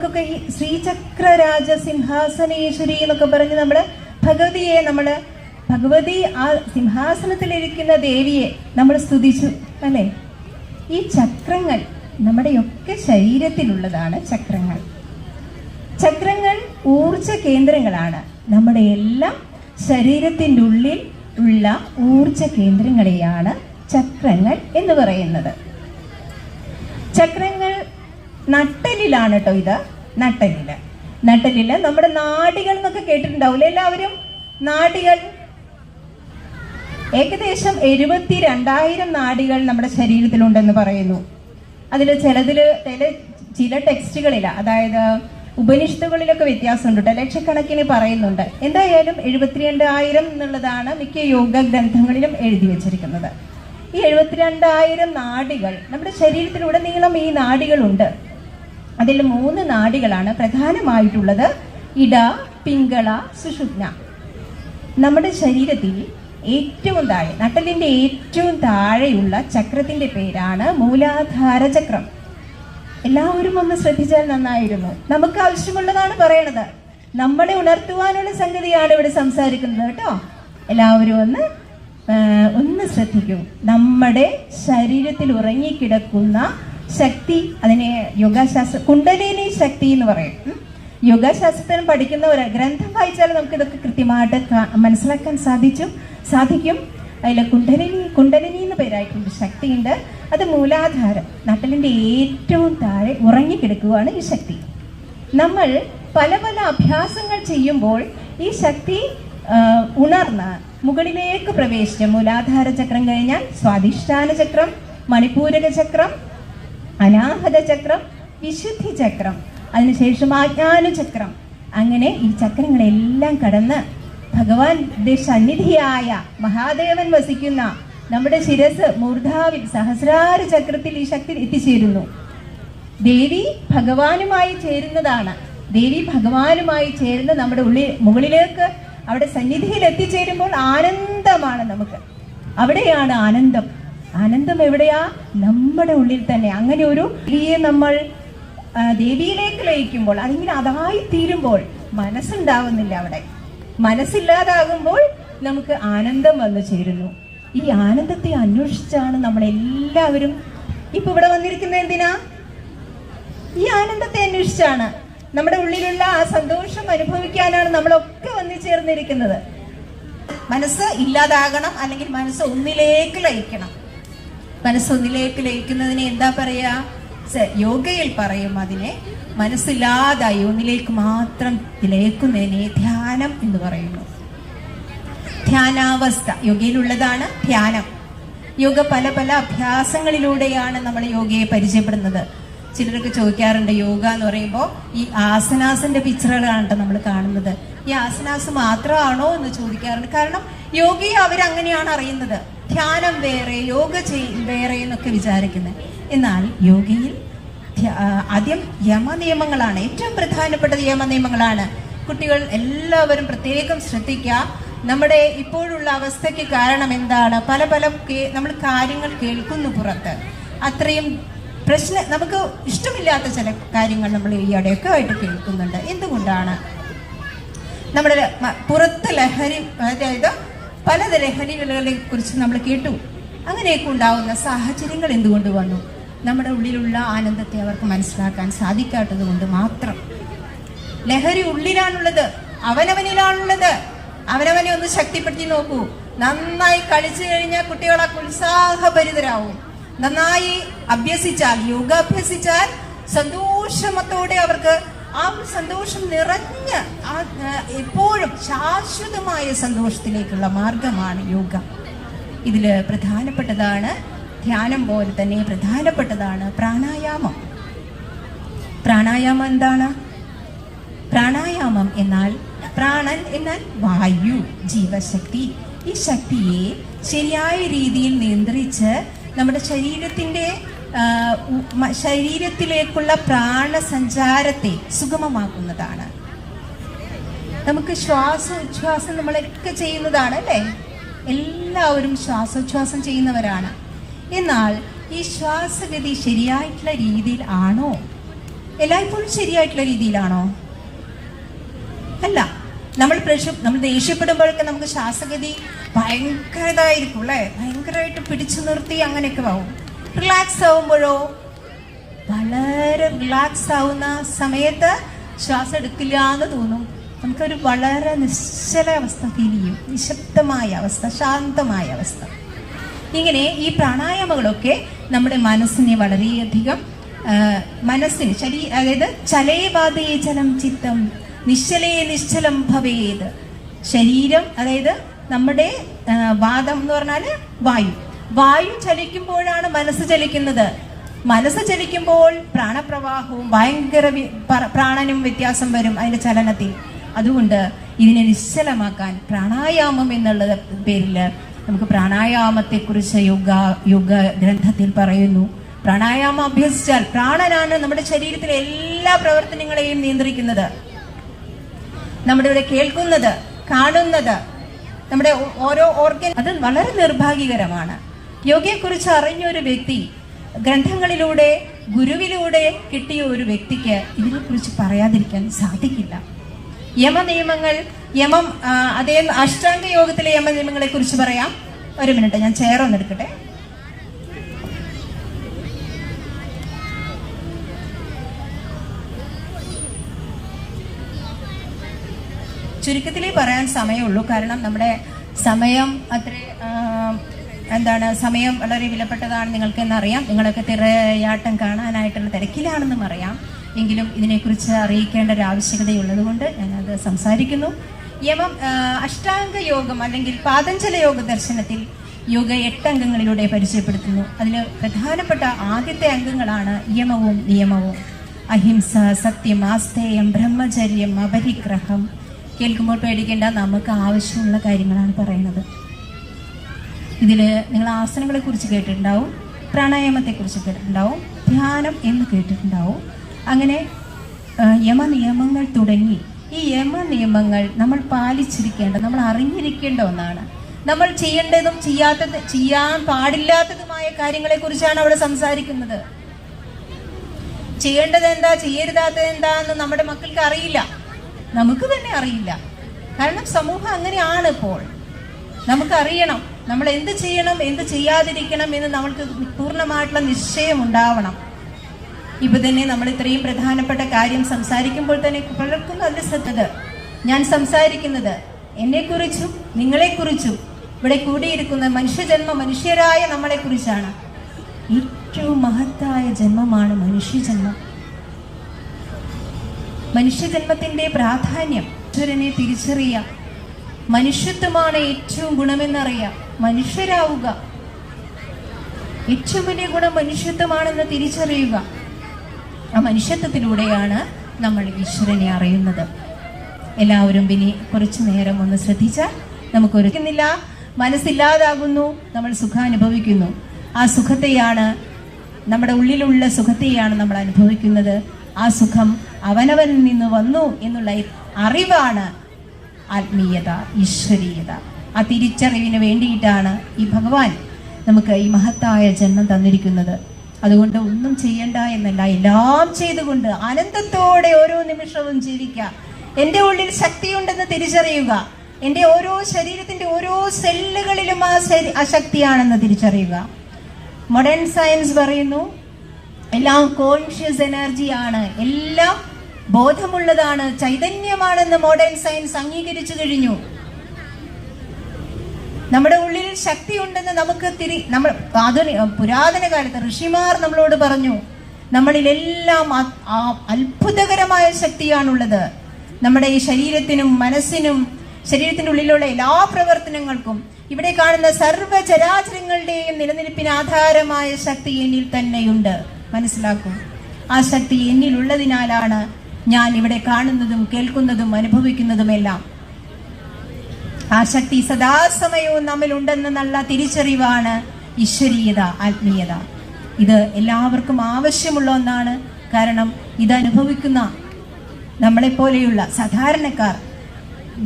ഈ ശ്രീചക്രരാജ സിംഹാസനേശ്വരി എന്നൊക്കെ പറഞ്ഞ് ഭഗവതി ആ സിംഹാസനത്തിലിരിക്കുന്ന ദേവിയെ നമ്മൾ സ്തുതിച്ചു അല്ലേ. ഈ ചക്രങ്ങൾ നമ്മുടെയൊക്കെ ശരീരത്തിലുള്ളതാണ്. ചക്രങ്ങൾ ഊർജ കേന്ദ്രങ്ങളാണ്. നമ്മുടെ എല്ലാം ശരീരത്തിൻ്റെ ഉള്ളിൽ ഉള്ള ഊർജ കേന്ദ്രങ്ങളെയാണ് ചക്രങ്ങൾ എന്ന് പറയുന്നത്. ചക്രങ്ങൾ നട്ടലിലാണ് കേട്ടോ. ഇത് നട്ടലില് നമ്മുടെ നാഡികൾ എന്നൊക്കെ കേട്ടിട്ടുണ്ടാവില്ലേ എല്ലാവരും. നാഡികൾ ഏകദേശം 72,000 നാഡികൾ നമ്മുടെ ശരീരത്തിലുണ്ടെന്ന് പറയുന്നു. ചില ടെക്സ്റ്റുകളിൽ, അതായത് ഉപനിഷത്തുകളിലൊക്കെ വ്യത്യാസമുണ്ട് കേട്ടോ, ലക്ഷക്കണക്കിന് പറയുന്നുണ്ട്. എന്തായാലും 72,000 എന്നുള്ളതാണ് മിക്ക യോഗ ഗ്രന്ഥങ്ങളിലും എഴുതി വച്ചിരിക്കുന്നത്. ഈ 72,000 നാഡികൾ നമ്മുടെ ശരീരത്തിലുടനീളം ഈ നാഡികളുണ്ട്. അതിൽ 3 നാഡികളാണ് പ്രധാനമായിട്ടുള്ളത്: ഇട, പിംഗള, സുഷുമ്ന. നമ്മുടെ ശരീരത്തിൽ ഏറ്റവും താഴെ, നട്ടലിന്റെ ഏറ്റവും താഴെയുള്ള ചക്രത്തിന്റെ പേരാണ് മൂലാധാര ചക്രം. എല്ലാവരും ഒന്ന് ശ്രദ്ധിച്ചാൽ നന്നായിരുന്നു. നമുക്ക് ആവശ്യമുള്ളതാണ് പറയണത്. നമ്മളെ ഉണർത്തുവാനുള്ള സംഗതിയാണ് ഇവിടെ സംസാരിക്കുന്നത് കേട്ടോ. എല്ലാവരും ഒന്ന് ശ്രദ്ധിക്കൂ. നമ്മുടെ ശരീരത്തിൽ ഉറങ്ങിക്കിടക്കുന്ന ശക്തി, അതിനെ കുണ്ടലിനി ശക്തി എന്ന് പറയും. യോഗാശാസ്ത്രത്തിൽ പഠിക്കുന്നവർ ഗ്രന്ഥം വായിച്ചാൽ നമുക്ക് ഇതൊക്കെ കൃത്യമായിട്ട് മനസ്സിലാക്കാൻ സാധിക്കും. അതിൽ കുണ്ടലിനി എന്ന് പേരായിട്ടുണ്ട് ശക്തിയുണ്ട്. അത് മൂലാധാരം, നട്ടലിന്റെ ഏറ്റവും താഴെ ഉറങ്ങിക്കിടക്കുകയാണ് ഈ ശക്തി. നമ്മൾ പല അഭ്യാസങ്ങൾ ചെയ്യുമ്പോൾ ഈ ശക്തി ഉണർന്ന് മുകളിലേക്ക് പ്രവേശിച്ച്, മൂലാധാര ചക്രം കഴിഞ്ഞാൽ സ്വാധിഷ്ഠാന ചക്രം, മണിപൂരക ചക്രം, അനാഹത ചക്രം, വിശുദ്ധി ചക്രം, അതിനുശേഷം ആജ്ഞാന ചക്രം, അങ്ങനെ ഈ ചക്രങ്ങളെല്ലാം കടന്ന് ഭഗവാന്റെ സന്നിധിയായ മഹാദേവൻ വസിക്കുന്ന നമ്മുടെ ശിരസ് മൂർധാവിൽ സഹസ്രാര ചക്രത്തിൽ ഈ ശക്തി എത്തിച്ചേരുന്നു. ദേവി ഭഗവാനുമായി ചേരുന്നതാണ്. ദേവി ഭഗവാനുമായി ചേർന്ന് നമ്മുടെ മുകളിലേക്ക് അവിടെ സന്നിധിയിൽ എത്തിച്ചേരുമ്പോൾ ആനന്ദമാണ് നമുക്ക്. അവിടെയാണ് ആനന്ദം. എവിടെയാ? നമ്മുടെ ഉള്ളിൽ തന്നെ. അങ്ങനെ ഒരു നമ്മൾ ദേവിയിലേക്ക് ലയിക്കുമ്പോൾ, അല്ലെങ്കിൽ അതായി തീരുമ്പോൾ മനസ്സുണ്ടാവുന്നില്ല. അവിടെ മനസ്സില്ലാതാകുമ്പോൾ നമുക്ക് ആനന്ദം വന്നു ചേരുന്നു. ഈ ആനന്ദത്തെ അന്വേഷിച്ചാണ് നമ്മളെല്ലാവരും ഇപ്പൊ ഇവിടെ വന്നിരിക്കുന്നത്. എന്തിനാ? ഈ ആനന്ദത്തെ അന്വേഷിച്ചാണ്. നമ്മുടെ ഉള്ളിലുള്ള ആ സന്തോഷം അനുഭവിക്കാനാണ് നമ്മളൊക്കെ വന്നു ചേർന്നിരിക്കുന്നത്. മനസ്സ് ഇല്ലാതാകണം, അല്ലെങ്കിൽ മനസ്സ് ഒന്നിലേക്ക് ലയിക്കണം. മനസ്സൊന്നിലേക്ക് ലയിക്കുന്നതിനെ എന്താ പറയാ? യോഗയിൽ പറയും അതിനെ മനസ്സില്ലാതായി ഒന്നിലേക്ക് മാത്രം ലയിക്കുന്നതിനെ ധ്യാനം എന്ന് പറയുന്നു. ധ്യാനാവസ്ഥ യോഗയിലുള്ളതാണ് ധ്യാനം. യോഗ പല അഭ്യാസങ്ങളിലൂടെയാണ് നമ്മൾ യോഗയെ പരിചയപ്പെടുന്നത്. ചിലരൊക്കെ ചോദിക്കാറുണ്ട്, യോഗ എന്ന് പറയുമ്പോൾ ഈ ആസനാസിന്റെ പിക്ചറുകളാണ് നമ്മൾ കാണുന്നത്. ഈ ആസനാസ് മാത്രമാണോ എന്ന് ചോദിക്കാറുണ്ട്. കാരണം യോഗയെ അവരങ്ങനെയാണ് അറിയുന്നത്. ധ്യാനം വേറെ, യോഗ വേറെ എന്നൊക്കെ വിചാരിക്കുന്നത്. എന്നാൽ യോഗയിൽ ആദ്യം യമനിയമങ്ങളാണ് ഏറ്റവും പ്രധാനപ്പെട്ടത്. യമനിയമങ്ങളാണ്. കുട്ടികൾ എല്ലാവരും പ്രത്യേകം ശ്രദ്ധിക്കുക. നമ്മുടെ ഇപ്പോഴുള്ള അവസ്ഥയ്ക്ക് കാരണം എന്താണ്? പല നമ്മൾ കാര്യങ്ങൾ കേൾക്കുന്നു പുറത്ത്. അത്രയും നമുക്ക് ഇഷ്ടമില്ലാത്ത ചില കാര്യങ്ങൾ നമ്മൾ ഈയിടെയൊക്കെ ആയിട്ട് കേൾക്കുന്നുണ്ട്. എന്തുകൊണ്ടാണ്? നമ്മുടെ പുറത്ത് ലഹരി, അതായത് പല ലഹരികളെ കുറിച്ച് നമ്മൾ കേട്ടു. അങ്ങനെയൊക്കെ ഉണ്ടാവുന്ന സാഹചര്യങ്ങൾ എന്തുകൊണ്ട് വന്നു? നമ്മുടെ ഉള്ളിലുള്ള ആനന്ദത്തെ അവർക്ക് മനസ്സിലാക്കാൻ സാധിക്കാത്തത് കൊണ്ട് മാത്രം. ലഹരി ഉള്ളിലാണുള്ളത്, അവനവനിലാണുള്ളത്. അവനവനെ ഒന്ന് ശക്തിപ്പെടുത്തി നോക്കൂ. നന്നായി കളിച്ചു കഴിഞ്ഞാൽ കുട്ടികളൊക്കെ ഉത്സാഹഭരിതരാവും. നന്നായി യോഗ അഭ്യസിച്ചാൽ സന്തോഷമത്തോടെ അവർക്ക് ആ സന്തോഷം നിറഞ്ഞ എപ്പോഴും ശാശ്വതമായ സന്തോഷത്തിലേക്കുള്ള മാർഗമാണ് യോഗ. ഇതില് പ്രധാനപ്പെട്ടതാണ് ധ്യാനം പോലെ തന്നെ പ്രധാനപ്പെട്ടതാണ് പ്രാണായാമം. പ്രാണായാമം എന്താണ്? പ്രാണായാമം എന്നാൽ പ്രാണൻ എന്നാൽ വായു, ജീവശക്തി. ഈ ശക്തിയെ ശരിയായ രീതിയിൽ നിയന്ത്രിച്ച് നമ്മുടെ ശരീരത്തിലേക്കുള്ള പ്രാണസഞ്ചാരത്തെ സുഗമമാക്കുന്നതാണ്. നമുക്ക് ശ്വാസോച്ഛ്വാസം നമ്മളൊക്കെ ചെയ്യുന്നതാണ് അല്ലേ? എല്ലാവരും ശ്വാസോച്ഛ്വാസം ചെയ്യുന്നവരാണ്. എന്നാൽ ഈ ശ്വാസഗതി ശരിയായിട്ടുള്ള രീതിയിൽ ആണോ എല്ലായ്പ്പോഴും ശരിയായിട്ടുള്ള രീതിയിലാണോ? അല്ല. നമ്മൾ ദേഷ്യപ്പെടുമ്പോഴൊക്കെ നമുക്ക് ശ്വാസഗതി ഭയങ്കരതായിരിക്കും അല്ലേ, ഭയങ്കരമായിട്ട് പിടിച്ചു നിർത്തി അങ്ങനെയൊക്കെ ആവും. റിലാക്സ് ആവുമ്പോഴോ വളരെ റിലാക്സ് ആവുന്ന സമയത്ത് ശ്വാസം എടുക്കില്ല എന്ന് തോന്നും. നമുക്കൊരു വളരെ നിശ്ചല അവസ്ഥ ഫീൽ ചെയ്യും, നിശബ്ദമായ അവസ്ഥ, ശാന്തമായ അവസ്ഥ. ഇങ്ങനെ ഈ പ്രാണായാമങ്ങളൊക്കെ നമ്മുടെ മനസ്സിനെ വളരെയധികം മനസ്സിന് അതായത് ചലേ ബാധേ ചലം ചിത്തം നിശ്ചലേ നിശ്ചലം ഭവേത്. ശരീരം അതായത് നമ്മുടെ വാദം എന്ന് പറഞ്ഞാൽ വായു ചലിക്കുമ്പോഴാണ് മനസ്സ് ചലിക്കുന്നത്. മനസ്സ് ചലിക്കുമ്പോൾ പ്രാണപ്രവാഹവും പ്രാണനും വ്യത്യാസം വരും അതിന്റെ ചലനത്തിൽ. അതുകൊണ്ട് ഇതിനെ നിശ്ചലമാക്കാൻ പ്രാണായാമം എന്നുള്ള പേരിൽ നമുക്ക് പ്രാണായാമത്തെക്കുറിച്ച് യോഗ ഗ്രന്ഥത്തിൽ പറയുന്നു. പ്രാണായാമം അഭ്യസിച്ചാൽ പ്രാണനാണ് നമ്മുടെ ശരീരത്തിലെ എല്ലാ പ്രവർത്തനങ്ങളെയും നിയന്ത്രിക്കുന്നത്. നമ്മുടെ ഇവിടെ കേൾക്കുന്നത്, കാണുന്നത്, നമ്മുടെ ഓരോ ഓർഗൻ, അത് വളരെ നിർഭാഗ്യകരമാണ്. യോഗയെക്കുറിച്ച് അറിഞ്ഞൊരു വ്യക്തി, ഗ്രന്ഥങ്ങളിലൂടെ ഗുരുവിലൂടെ കിട്ടിയ ഒരു വ്യക്തിക്ക് ഇതിനെക്കുറിച്ച് പറയാതിരിക്കാൻ സാധിക്കില്ല. യമനിയമങ്ങൾ, അതേ അഷ്ടാംഗ യോഗത്തിലെ യമനിയമങ്ങളെ കുറിച്ച് പറയാം. ഒരു മിനിറ്റ്, ഞാൻ ചെയറൊന്നെടുക്കട്ടെ. ചുരുക്കത്തിലേ പറയാൻ സമയമുള്ളൂ. കാരണം നമ്മുടെ സമയം സമയം വളരെ വിലപ്പെട്ടതാണ്. നിങ്ങൾക്കെന്നറിയാം. നിങ്ങളൊക്കെ തിരയാട്ടം കാണാനായിട്ടുള്ള തിരക്കിലാണെന്നും അറിയാം. എങ്കിലും ഇതിനെക്കുറിച്ച് അറിയിക്കേണ്ട ഒരു ആവശ്യകതയുള്ളത് കൊണ്ട് ഞാനത് സംസാരിക്കുന്നു. അഷ്ടാംഗ യോഗം അല്ലെങ്കിൽ പാതഞ്ജല യോഗ ദർശനത്തിൽ യോഗ 8 അംഗങ്ങളിലൂടെ പരിചയപ്പെടുത്തുന്നു. അതിൽ പ്രധാനപ്പെട്ട ആദ്യത്തെ അംഗങ്ങളാണ് യമവും നിയമവും. അഹിംസ, സത്യം, ആസ്തേയം, ബ്രഹ്മചര്യം, അപരിഗ്രഹം. കേൾക്കുമ്പോൾ പേടിക്കേണ്ട, നമുക്ക് ആവശ്യമുള്ള കാര്യങ്ങളാണ് പറയുന്നത്. ഇതിൽ നിങ്ങൾ ആസനങ്ങളെ കുറിച്ച് കേട്ടിട്ടുണ്ടാവും, പ്രാണായാമത്തെക്കുറിച്ച് കേട്ടിട്ടുണ്ടാവും, ധ്യാനം എന്ന് കേട്ടിട്ടുണ്ടാവും. അങ്ങനെ യമനിയമങ്ങൾ തുടങ്ങി ഈ യമനിയമങ്ങൾ നമ്മൾ പാലിച്ചിരിക്കേണ്ട, നമ്മൾ അറിഞ്ഞിരിക്കേണ്ട ഒന്നാണ്. നമ്മൾ ചെയ്യേണ്ടതും ചെയ്യാൻ പാടില്ലാത്തതുമായ കാര്യങ്ങളെ കുറിച്ചാണ് അവിടെ സംസാരിക്കുന്നത്. ചെയ്യേണ്ടത് എന്താ, ചെയ്യരുതാത്തത് എന്താ എന്ന് നമ്മുടെ മക്കൾക്ക് അറിയില്ല, നമുക്ക് തന്നെ അറിയില്ല. കാരണം സമൂഹം അങ്ങനെയാണ് ഇപ്പോൾ. നമുക്കറിയണം നമ്മൾ എന്ത് ചെയ്യണം, എന്ത് ചെയ്യാതിരിക്കണം എന്ന് നമ്മൾക്ക് പൂർണ്ണമായിട്ടുള്ള നിശ്ചയം ഉണ്ടാവണം. ഇപ്പൊ തന്നെ നമ്മൾ ഇത്രയും പ്രധാനപ്പെട്ട കാര്യം സംസാരിക്കുമ്പോൾ തന്നെ പലർക്കും അതിൽ ശ്രദ്ധ. ഞാൻ സംസാരിക്കുന്നത് എന്നെക്കുറിച്ചും നിങ്ങളെക്കുറിച്ചും ഇവിടെ കൂടിയിരിക്കുന്ന മനുഷ്യരായ നമ്മളെക്കുറിച്ചാണ്. ഏറ്റവും മഹത്തായ ജന്മമാണ് മനുഷ്യജന്മം. മനുഷ്യജന്മത്തിന്റെ പ്രാധാന്യം, ഈശ്വരനെ തിരിച്ചറിയുക, മനുഷ്യത്വമാണ് ഏറ്റവും ഗുണമെന്നറിയാം. മനുഷ്യരാവുക, ഏറ്റവും വലിയ ഗുണം മനുഷ്യത്വമാണെന്ന് തിരിച്ചറിയുക. ആ മനുഷ്യത്വത്തിലൂടെയാണ് നമ്മൾ ഈശ്വരനെ അറിയുന്നത്. എല്ലാവരും പിന്നെ കുറച്ചു നേരം ഒന്ന് ശ്രദ്ധിച്ചാൽ നമുക്ക് ഒരുക്കുന്നില്ല, മനസ്സില്ലാതാകുന്നു, നമ്മൾ സുഖം അനുഭവിക്കുന്നു. ആ സുഖത്തെയാണ്, നമ്മുടെ ഉള്ളിലുള്ള സുഖത്തെയാണ് നമ്മൾ അനുഭവിക്കുന്നത്. ആ സുഖം അവനവനിൽ നിന്ന് വന്നു എന്നുള്ള അറിവാണ് ആത്മീയത, ഈശ്വരീയത. ആ തിരിച്ചറിവിന് വേണ്ടിയിട്ടാണ് ഈ ഭഗവാൻ നമുക്ക് ഈ മഹത്തായ ജന്മം തന്നിരിക്കുന്നത്. അതുകൊണ്ട് ഒന്നും ചെയ്യണ്ട എന്നല്ല, എല്ലാം ചെയ്തുകൊണ്ട് ആനന്ദത്തോടെ ഓരോ നിമിഷവും ജീവിക്കുക. എൻ്റെ ഉള്ളിൽ ശക്തിയുണ്ടെന്ന് തിരിച്ചറിയുക. എൻ്റെ ഓരോ ശരീരത്തിൻ്റെ ഓരോ സെല്ലുകളിലും ആ ശക്തിയാണെന്ന് തിരിച്ചറിയുക. മോഡേൺ സയൻസ് പറയുന്നു എല്ലാം കോൺഷ്യസ് എനർജിയാണ്, എല്ലാം ബോധമുള്ളതാണ്, ചൈതന്യമാണെന്ന് മോഡേൺ സയൻസ് അംഗീകരിച്ചു കഴിഞ്ഞു. നമ്മുടെ ഉള്ളിൽ ശക്തി ഉണ്ടെന്ന് നമുക്ക് പുരാതന കാലത്ത് ഋഷിമാർ നമ്മളോട് പറഞ്ഞു. നമ്മളിലെല്ലാം അത്ഭുതകരമായ ശക്തിയാണുള്ളത്. നമ്മുടെ ഈ ശരീരത്തിനും മനസ്സിനും ശരീരത്തിൻ്റെ ഉള്ളിലുള്ള എല്ലാ പ്രവർത്തനങ്ങൾക്കും ഇവിടെ കാണുന്ന സർവ്വചരാചരങ്ങളുടെയും നിലനിൽപ്പിന് ആധാരമായ ശക്തി എന്നിൽ തന്നെയുണ്ട്. മനസ്സിലാക്കും. ആ ശക്തി എന്നിലുള്ളതിനാലാണ് ഞാൻ ഇവിടെ കാണുന്നതും കേൾക്കുന്നതും അനുഭവിക്കുന്നതുമെല്ലാം. ആ ശക്തി സദാസമയവും നമ്മിലുണ്ടെന്ന നല്ല തിരിച്ചറിവാണ് ഈശ്വരീയത, ആത്മീയത. ഇത് എല്ലാവർക്കും ആവശ്യമുള്ള ഒന്നാണ്. കാരണം ഇതനുഭവിക്കുന്ന നമ്മളെപ്പോലെയുള്ള സാധാരണക്കാർ,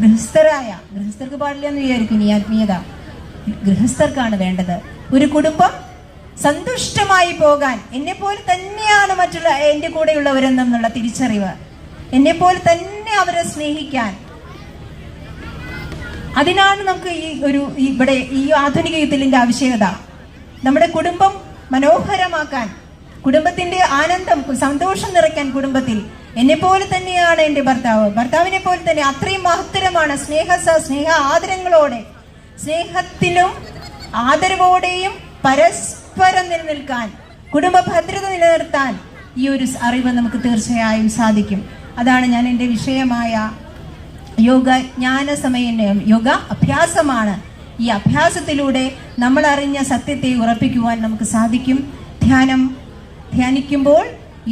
ഗൃഹസ്ഥർക്ക് പാടില്ല എന്ന് വിചാരിക്കും ഈ ആത്മീയത. ഗൃഹസ്ഥർക്കാണ് വേണ്ടത്. ഒരു കുടുംബം സന്തുഷ്ടമായി പോകാൻ, എന്നെ പോലെ തന്നെയാണ് മറ്റുള്ള എൻ്റെ കൂടെയുള്ളവരെന്നുള്ള തിരിച്ചറിവ്, എന്നെ പോലെ തന്നെ അവരെ സ്നേഹിക്കാൻ. അതിനാണ് നമുക്ക് ഇവിടെ ഈ ആധുനിക യുഗത്തിന്റെ ആവശ്യകത. നമ്മുടെ കുടുംബം മനോഹരമാക്കാൻ, കുടുംബത്തിന്റെ ആനന്ദം, സന്തോഷം നിറയ്ക്കാൻ കുടുംബത്തിൽ എന്നെ പോലെ തന്നെയാണ് എൻ്റെ ഭർത്താവ്, ഭർത്താവിനെ പോലെ തന്നെ അത്രയും മഹത്തരമാണ്. സ്നേഹ ആദരങ്ങളോടെ, സ്നേഹത്തിലും ആദരവോടെയും പരസ്പരം നിലനിൽക്കാൻ, കുടുംബ ഭദ്രത നിലനിർത്താൻ ഈ ഒരു അറിവ് നമുക്ക് തീർച്ചയായും സാധിക്കും. അതാണ് ഞാൻ എൻ്റെ വിഷയമായ യോഗ ജ്ഞാന സമന്വയം, യോഗ അഭ്യാസമാണ്. ഈ അഭ്യാസത്തിലൂടെ നമ്മൾ അറിഞ്ഞ സത്യത്തെ ഉറപ്പിക്കുവാൻ നമുക്ക് സാധിക്കും. ധ്യാനിക്കുമ്പോൾ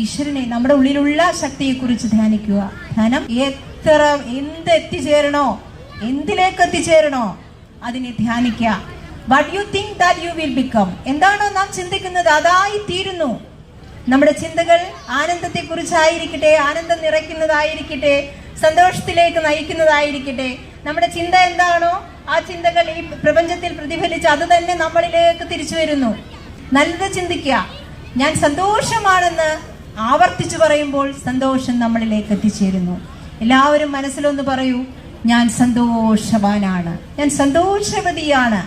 ഈശ്വരനെ, നമ്മുടെ ഉള്ളിലുള്ള ശക്തിയെക്കുറിച്ച് ധ്യാനിക്കുക. ധ്യാനം എത്തിച്ചേരണോ, എന്തിലേക്ക് എത്തിച്ചേരണോ അതിനെ ധ്യാനിക്കുക. What you think that you will become, എന്താണോ നാം ചിന്തിക്കുന്നത് അതായി തീരുന്നു. നമ്മുടെ ചിന്തകൾ ആനന്ദത്തെക്കുറിച്ചായിരിക്കട്ടെ, ആനന്ദം നിറയ്ക്കുന്നതായിരിക്കട്ടെ, സന്തോഷത്തിലേക്ക് നയിക്കുന്നതായിരിക്കട്ടെ. നമ്മുടെ ചിന്ത എന്താണോ ആ ചിന്തകൾ ഈ പ്രപഞ്ചത്തിൽ പ്രതിഫലിച്ച് അത് തന്നെ നമ്മളിലേക്ക് തിരിച്ചു വരുന്നു. നല്ലത് ചിന്തിക്കുക. ഞാൻ സന്തോഷമാണെന്ന് ആവർത്തിച്ചു പറയുമ്പോൾ സന്തോഷം നമ്മളിലേക്ക് എത്തിച്ചേരുന്നു. എല്ലാവരും മനസ്സിലൊന്ന് പറയൂ, ഞാൻ സന്തോഷവാനാണ്, ഞാൻ സന്തോഷവതിയാണ്.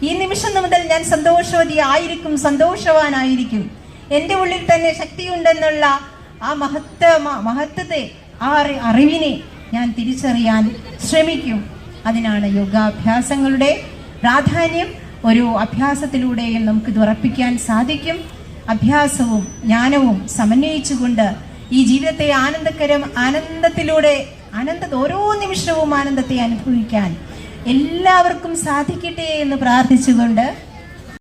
ഈ നിമിഷം മുതൽ ഞാൻ സന്തോഷവതി ആയിരിക്കും, സന്തോഷവാനായിരിക്കും. എൻ്റെ ഉള്ളിൽ തന്നെ ശക്തിയുണ്ടെന്നുള്ള ആ മഹത്വത്തെ, ആ അറിവിനെ ഞാൻ തിരിച്ചറിയാൻ ശ്രമിക്കും. അതിനാണ് യോഗാഭ്യാസങ്ങളുടെ പ്രാധാന്യം. ഒരു അഭ്യാസത്തിലൂടെയും നമുക്കിത് ഉറപ്പിക്കാൻ സാധിക്കും. അഭ്യാസവും ജ്ഞാനവും സമന്വയിച്ചുകൊണ്ട് ഈ ജീവിതത്തെ ഓരോ നിമിഷവും ആനന്ദത്തെ അനുഭവിക്കാൻ എല്ലാവർക്കും സാധിക്കട്ടെ എന്ന് പ്രാർത്ഥിച്ചുകൊണ്ട്